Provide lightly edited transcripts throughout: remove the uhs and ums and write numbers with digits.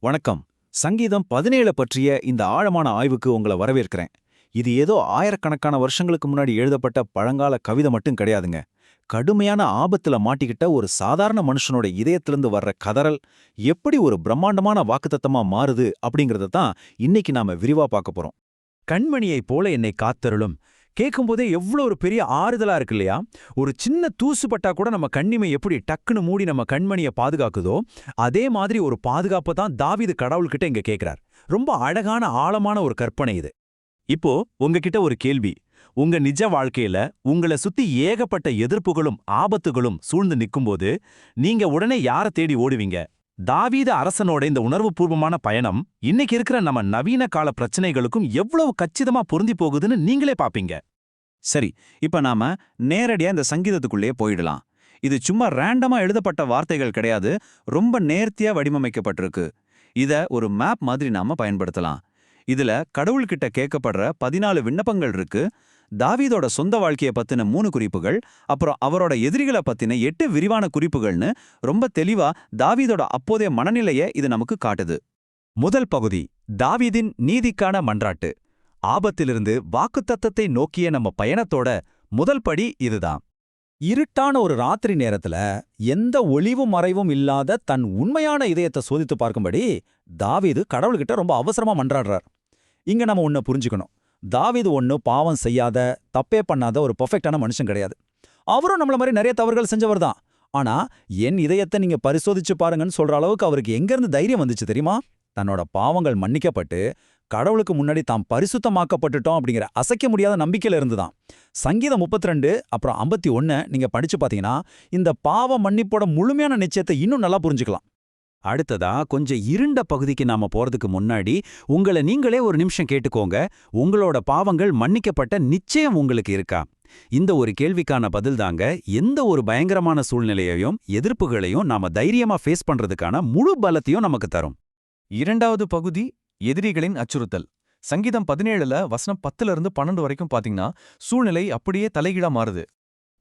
வணக்கம். சங்கீதம் 17 பற்றிய இந்த ஆழமான ஆய்வுக்கு உங்கள வரவேற்கிறேன். இது ஏதோ ஆயிரக்கணக்கான வருஷங்களுக்கு முன்னாடி எழுதப்பட்ட பழங்கால கவிதை மட்டும் கிடையாதுங்க. கடுமையான ஆபத்துல மாட்டிக்கிட்ட ஒரு சாதாரண மனுஷனோட இதயத்திலிருந்து வர்ற கதறல் எப்படி ஒரு பிரம்மாண்டமான வாக்குத்தத்தமா மாறுது அப்படிங்கறத தான் இன்னைக்கு நாம விரிவா பார்க்க போறோம். கண்மணியைப் போல என்னை காத்தருளும். கேட்கும்போதே எவ்வளோ ஒரு பெரிய ஆறுதலா இருக்கு இல்லையா? ஒரு சின்ன தூசு பட்டா கூட நம்ம கண்ணிமை எப்படி டக்குன்னு மூடி நம்ம கண்மணியை பாதுகாக்குதோ, அதே மாதிரி ஒரு பாதுகாப்பை தான் தாவீது கடவுள்கிட்ட இங்க கேட்கிறார். ரொம்ப அழகான ஆழமான ஒரு கற்பனை இது. இப்போ உங்ககிட்ட ஒரு கேள்வி. உங்க நிஜ வாழ்க்கையில உங்களை சுத்தி ஏகப்பட்ட எதிர்ப்புகளும் ஆபத்துகளும் சூழ்ந்து நிக்கும்போது நீங்க உடனே யார தேடி ஓடுவீங்க? தாவீது அரசனோட இந்த உணர்வுபூர்வமான பயணம் இன்னைக்கு இருக்கிற நம்ம நவீன கால பிரச்சனைகளுக்கும் எவ்வளவு கச்சிதமா பொருந்தி போகுதுன்னு நீங்களே பாப்பீங்க. சரி, இப்ப நாம நேரடியா இந்த சங்கீதத்துக்குள்ளே போயிடலாம். இது சும்மா ரேண்டமா எழுதப்பட்ட வார்த்தைகள் கிடையாது, ரொம்ப நேர்த்தியா வடிவமைக்கப்பட்டிருக்கு. இத ஒரு மேப் மாதிரி நாம பயன்படுத்தலாம். இதுல கடவுள்கிட்ட கேட்கப்படுற 14 விண்ணப்பங்கள் இருக்கு. தாவீதோட சொந்த வாழ்க்கைய பத்தின 3 குறிப்புகள், அப்புறம் அவரோட எதிரிகளை பத்தின 8 விரிவான குறிப்புகள்னு ரொம்ப தெளிவா தாவீதோட அப்போதைய மனநிலைய இது நமக்கு காட்டுது. முதல் பகுதி, தாவீதின் நீதிக்கான மன்றாட்டு. ஆபத்திலிருந்து வாக்குத்தத்தத்தை நோக்கிய நம்ம பயணத்தோட முதல் படி இதுதான். இருட்டான ஒரு ராத்திரி நேரத்துல எந்த ஒளிவும் மறைவும் இல்லாத தன் உண்மையான இதயத்தை சோதித்து பார்க்கும்படி தாவீது கடவுள்கிட்ட ரொம்ப அவசரமா மன்றாடுறார். இங்க நம்ம ஒண்ணு புரிஞ்சுக்கணும். தாவீது பாவம் செய்யாத, தப்பே பண்ணாத ஒரு பெர்ஃபெக்டான மனுஷன் கிடையாது. அவரும் நம்மள மாதிரி நிறைய தவறுகள் செஞ்சவர் தான். ஆனா என் இதயத்தை நீங்க பரிசோதிச்சு பாருங்கன்னு சொல்ற அளவுக்கு அவருக்கு எங்கிருந்து தைரியம் வந்துச்சு தெரியுமா? தன்னோட பாவங்கள் மன்னிக்கப்பட்டு கடவுளுக்கு முன்னாடி தாம் பரிசுத்தமாக்கப்பட்டுட்டோம் அப்படிங்கிற அசைக்க முடியாத நம்பிக்கையில இருந்துதான். சங்கீதம் 32 அப்புறம் 51 நீங்க படிச்சு பாத்தீங்கன்னா இந்த பாவ மன்னிப்போட முழுமையான நிச்சயத்தை இன்னும் நல்லா புரிஞ்சுக்கலாம். அடுத்ததா கொஞ்சம் இருண்ட பகுதிக்கு நாம போறதுக்கு முன்னாடி உங்களை நீங்களே ஒரு நிமிஷம் கேட்டுக்கோங்க. உங்களோட பாவங்கள் மன்னிக்கப்பட்ட நிச்சயம் உங்களுக்கு இருக்கா? இந்த ஒரு கேள்விக்கான பதில் தாங்க எந்த ஒரு பயங்கரமான சூழ்நிலையையும் எதிர்ப்புகளையும் நாம தைரியமா ஃபேஸ் பண்றதுக்கான முழு பலத்தையும் நமக்கு தரும். இரண்டாவது பகுதி, எதிரிகளின் அச்சுறுத்தல். சங்கீதம் 17ல வசனம் 10லிருந்து 12 வரைக்கும் பாத்தீங்கன்னா சூழ்நிலை அப்படியே தலைகீழா மாறுது.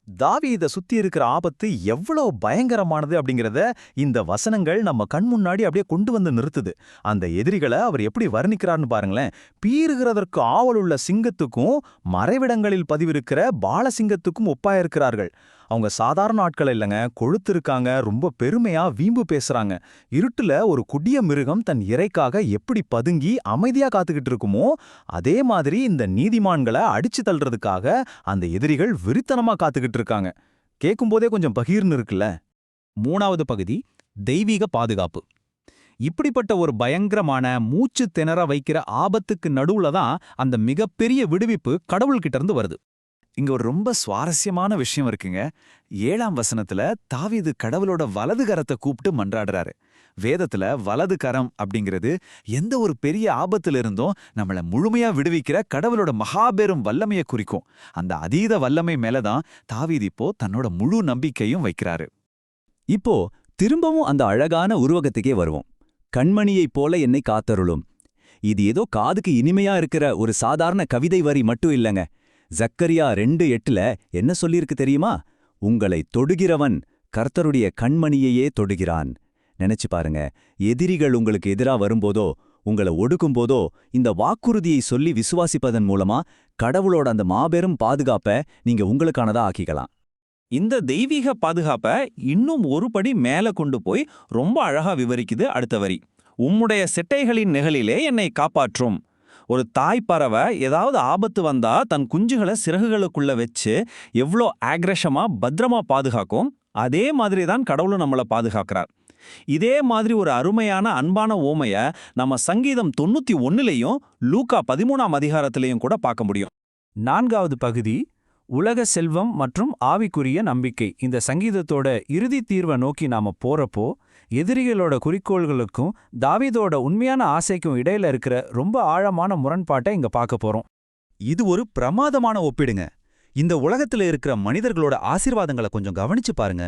தாவீதை சுத்தி இருக்கிற ஆபத்து எவ்வளவு பயங்கரமானது அப்படிங்கறத இந்த வசனங்கள் நம்ம கண் முன்னாடி அப்படியே கொண்டு வந்து நிறுத்துது. அந்த எதிரிகளை அவர் எப்படி வர்ணிக்கிறார்னு பாருங்களேன். பீறுகிறதற்கு ஆவலுள்ள சிங்கத்துக்கும் மறைவிடங்களில் பதிவிருக்கிற பாலசிங்கத்துக்கும் ஒப்பாயிருக்கிறார்கள். அவங்க சாதாரண ஆட்கள் இல்லைங்க, கொழுத்து இருக்காங்க, ரொம்ப பெருமையா வீம்பு பேசுறாங்க. இருட்டுல ஒரு கொடிய மிருகம் தன் இரைக்காக எப்படி பதுங்கி அமைதியா காத்துக்கிட்டு இருக்குமோ அதே மாதிரி இந்த நீதிமான்களை அடிச்சு தள்ளுறதுக்காக அந்த எதிரிகள் விரித்தனமா காத்துக்கிட்டு இருக்காங்க. கேட்கும்போதே கொஞ்சம் பகீர்னு இருக்குல்ல. மூணாவது பகுதி, தெய்வீக பாதுகாப்பு. இப்படிப்பட்ட ஒரு பயங்கரமான மூச்சு திணற வைக்கிற ஆபத்துக்கு நடுவுல தான் அந்த மிகப்பெரிய விடுவிப்பு கடவுள்கிட்ட இருந்து வருது. இங்க ஒரு ரொம்ப சுவாரஸ்யமான விஷயம் இருக்குங்க. 7ஆம் வசனத்துல தாவீது கடவுளோட வலது கரத்தை கூப்பிட்டு மன்றாடுறாரு. வேதத்துல வலது கரம் அப்படிங்கிறது எந்த ஒரு பெரிய ஆபத்துல இருந்தும் நம்மள முழுமையா விடுவிக்கிற கடவுளோட மகாபெரும் வல்லமையை குறிக்கும். அந்த அதீத வல்லமை மேலதான் தாவீது இப்போ தன்னோட முழு நம்பிக்கையும் வைக்கிறாரு. இப்போ திரும்பவும் அந்த அழகான உருவகத்துக்கே வருவோம். கண்மணியைப் போல என்னை காத்தருளும். இது ஏதோ காதுக்கு இனிமையா இருக்கிற ஒரு சாதாரண கவிதை வரி மட்டும் இல்லைங்க. ஜக்கரியா 2:8 என்ன சொல்லியிருக்கு தெரியுமா? உங்களை தொடுகிறவன் கர்த்தருடைய கண்மணியையே தொடுகிறான். நினைச்சு பாருங்க. எதிரிகள் உங்களுக்கு எதிரா வரும்போதோ உங்களை ஒடுக்கும்போதோ இந்த வாக்குறுதியை சொல்லி விசுவாசிப்பதன் மூலமா கடவுளோட அந்த மாபெரும் பாதுகாப்பை நீங்க உங்களுக்கானதா ஆக்கிக்கலாம். இந்த தெய்வீக பாதுகாப்பை இன்னும் ஒரு படி மேல கொண்டு போய் ரொம்ப அழகா விவரிக்குது அடுத்த வரி. உம்முடைய செட்டைகளின் நிழலிலே என்னை காப்பாற்றும். ஒரு தாய் பறவை ஏதாவது ஆபத்து வந்தா தன் குஞ்சுகளை சிறகுகளுக்குள்ள வச்சு எவ்வளோ ஆக்ரஷமா பத்திரமா பாதுகாக்கும், அதே மாதிரி தான் கடவுளும் நம்மளை பாதுகாக்கிறார். இதே மாதிரி ஒரு அருமையான அன்பான ஓமைய நம்ம சங்கீதம் 91லையும் லூக்கா 13ஆம் அதிகாரத்திலையும் கூட பார்க்க முடியும். நான்காவது பகுதி, உலக செல்வம் மற்றும் ஆவிக்குரிய நம்பிக்கை. இந்த சங்கீதத்தோட இறுதி தீர்வை நோக்கி நாம போறப்போ எதிரிகளோட குறிக்கோள்களுக்கும் தாவீதோட உண்மையான ஆசைக்கும் இடையில இருக்கிற ரொம்ப ஆழமான முரண்பாட்டை இங்க பார்க்க போறோம். இது ஒரு பிரமாதமான ஒப்பிடுங்க. இந்த உலகத்துல இருக்கிற மனிதர்களோட ஆசீர்வாதங்களை கொஞ்சம் கவனிச்சு பாருங்க.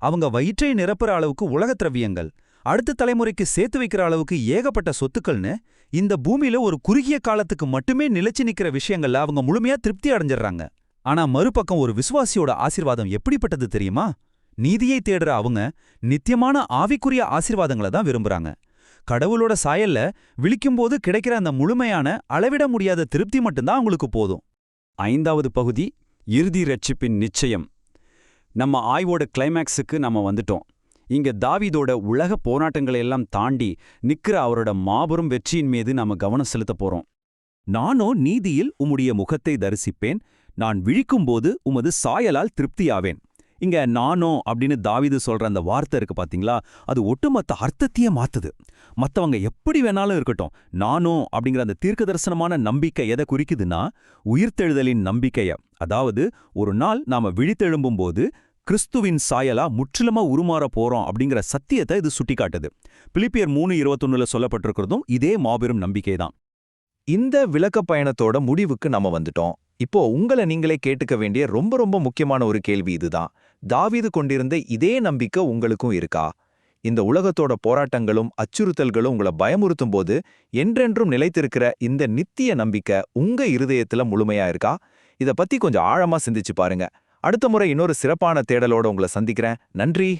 அவங்க வயிற்றை நிரப்புற அளவுக்கு உலகத் திரவியங்கள், அடுத்த தலைமுறைக்கு சேர்த்து வைக்கிற அளவுக்கு ஏகப்பட்ட சொத்துக்கள்னு இந்த பூமியில ஒரு குறுகிய காலத்துக்கு மட்டுமே நிலைச்சு நிக்கிற விஷயங்கள்ல அவங்க முழுமையா திருப்தி அடைஞ்சிடறாங்க. ஆனா மறுபக்கம் ஒரு விசுவாசியோட ஆசீர்வாதம் எப்படிப்பட்டது தெரியுமா? நீதியை தேடுற அவங்க நித்தியமான ஆவிக்குரிய ஆசீர்வாதங்களை தான் விரும்புறாங்க. கடவுளோட சாயல்ல விழிக்கும்போது கிடைக்கிற அந்த முழுமையான அளவிட முடியாத திருப்தி மட்டும்தான் உங்களுக்கு போதும். 5வது பகுதி, இறுதி ரட்சிப்பின் நிச்சயம். நம்ம ஆய்வோட கிளைமேக்ஸுக்கு நம்ம வந்துட்டோம். இங்க தாவீதோட உலக போராட்டங்களை எல்லாம் தாண்டி நிக்கிற அவரோட மாபெரும் வெற்றியின் மீது நாம கவனம் செலுத்த போறோம். நானோ நீதியில் உம்முடைய முகத்தை தரிசிப்பேன், நான் விழிக்கும்போது உமது சாயலால் திருப்தியாவேன். இங்க நானோ அப்படின்னு தாவீது சொல்ற அந்த வார்த்தை இருக்கு பாத்தீங்களா, அது ஒட்டுமொத்த அர்த்தத்தையே மாத்துது. மத்தவங்க எப்படி வேணாலும் இருக்கட்டும், நானோ அப்படிங்கிற அந்த தீர்க்கதரிசனமான நம்பிக்கை எதை குறிக்குதுன்னா, உயிர்த்தெழுதலின் நம்பிக்கைய. அதாவது ஒரு நாள் நாம விழித்தெழும்பும்போது கிறிஸ்துவின் சாயலா முற்றிலுமா உருமாற போறோம் அப்படிங்கிற சத்தியத்தை இது சுட்டிக்காட்டுது. பிலிப்பியர் 3:21 சொல்லப்பட்டிருக்கிறதும் இதே மாபெரும் நம்பிக்கைதான். இந்த விளக்க பயணத்தோட முடிவுக்கு நம்ம வந்துட்டோம். இப்போ உங்களை நீங்களே கேட்டுக்க வேண்டிய ரொம்ப ரொம்ப முக்கியமான ஒரு கேள்வி இதுதான். தாவீது கொண்டிருந்த இதே நம்பிக்கை உங்களுக்கும் இருக்கா? இந்த உலகத்தோட போராட்டங்களும் அச்சுறுத்தல்களும் உங்களை பயமுறுத்தும் போது என்றென்றும் நிலைத்திருக்கிற இந்த நித்திய நம்பிக்கை உங்க இருதயத்துல முழுமையா இருக்கா? இத பத்தி கொஞ்சம் ஆழமா சிந்திச்சு பாருங்க. அடுத்த முறை இன்னொரு சிறப்பான தேடலோட உங்களை சந்திக்கிறேன். நன்றி.